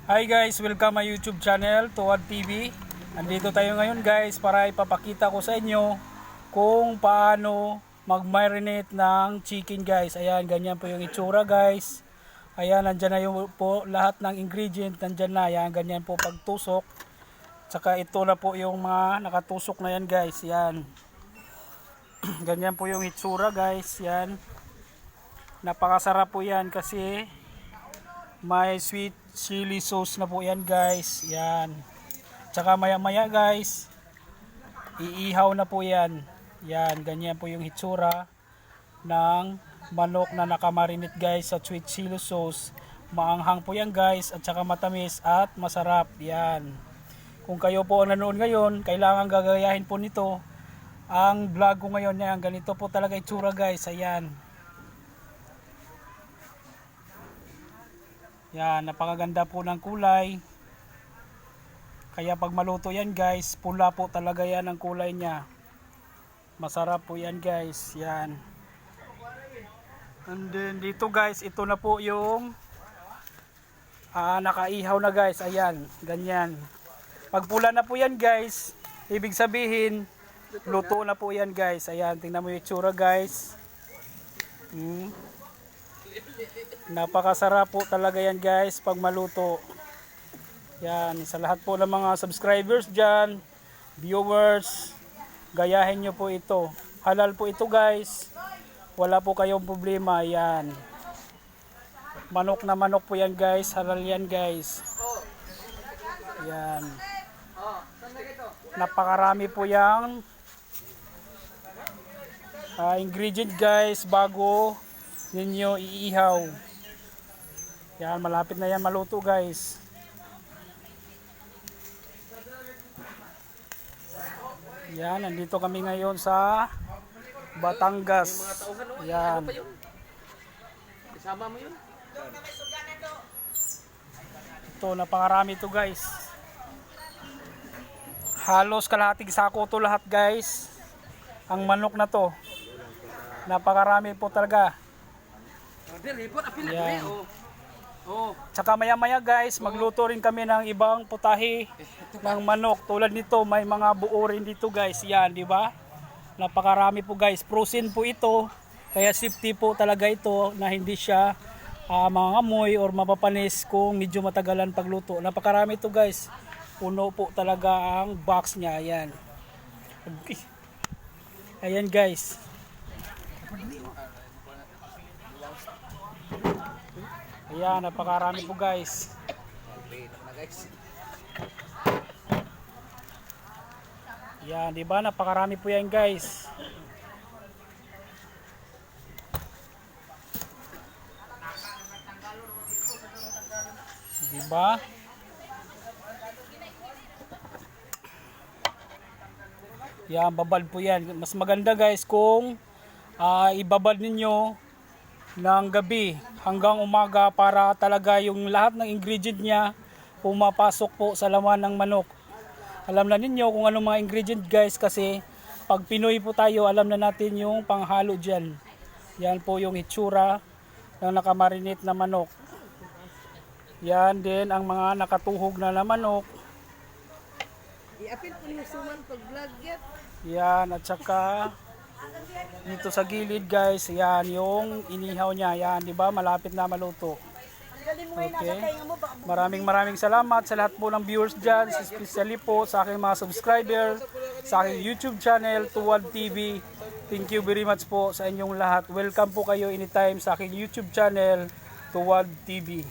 Hi guys, welcome my YouTube channel, Tuwad TV. Andito tayo ngayon guys para ipapakita ko sa inyo kung paano mag-marinate ng chicken guys. Ayan, ganyan po yung itsura guys. Ayan, nandyan na yung po lahat ng ingredient, nandyan na. Ayan, ganyan po pagtusok. Tsaka ito na po yung mga nakatusok na yan guys. Ayan. Ganyan po yung itsura guys. Ayan. Napakasarap po yan kasi may sweet chili sauce na po yan guys. Yan. Tsaka maya maya guys, iihaw na po yan. Yan. Ganyan po yung hitsura ng manok na nakamarinate guys sa sweet chili sauce. Maanghang po yan guys. At tsaka matamis at masarap. Yan. Kung kayo po ang nanood ngayon, kailangan gagayahin po nito ang vlog ko ngayon. Yan. Ganito po talaga itsura guys. Ayan. Yan, napakaganda po ng kulay. Kaya pag maluto yan guys, pula po talaga yan ang kulay niya. Masarap po yan guys. Yan. And then dito guys, ito na po yung nakaihaw na guys. Ayan, ganyan. Pag pula na po yan guys, ibig sabihin, luto na po yan guys. Ayan, tingnan mo yung itsura guys. Napakasarap po talaga yan guys pag maluto. Yan, sa lahat po ng mga subscribers dyan, viewers, gayahin nyo po ito. Halal po ito guys. Wala po kayong problema. Yan. Manok na manok po yan guys. Halal yan guys. Yan. Napakarami po yung ingredient guys bago ninyo iihaw. Yan, malapit na yan maluto guys. Yan, nandito kami ngayon sa Batangas. Yan. Kasama mo yun? Ito, napakarami ito guys. Halos kalahating sako to lahat guys. Ang manok na to. Napakarami po talaga. Yan. Tsaka maya maya guys, magluto rin kami ng ibang putahe ng manok. Tulad nito, may mga buo rin dito guys. Yan, di ba? Napakarami po guys. Frozen po ito. Kaya safety po talaga ito na hindi siya mangangamoy or mapapanis kung medyo matagalan pagluto. Napakarami ito guys. Puno po talaga ang box niya. Ayan. Ayan guys. Ayan, napakarami po guys. Ayan, di ba? Napakarami po yan guys. Di ba? Yan, babad po yan. Mas maganda guys kung ibabad ninyo ng gabi hanggang umaga para talaga yung lahat ng ingredient niya pumapasok po sa laman ng manok. Alam na ninyo kung anong mga ingredient guys kasi pag Pinoy po tayo, alam na natin yung panghalo dyan. Yan po yung itsura ng nakamarinate na manok. Yan din ang mga nakatuhog na manok. I-apin po yung suman pag vlog yan. Yan, at saka dito sa gilid guys, yan yung inihaw niya. Yan, di ba? Malapit na maluto. Okay. Maraming salamat sa lahat po ng viewers dyan, especially po sa aking mga subscriber, sa aking YouTube channel, Tuwad TV. Thank you very much po sa inyong lahat. Welcome po kayo anytime sa aking YouTube channel, Tuwad TV.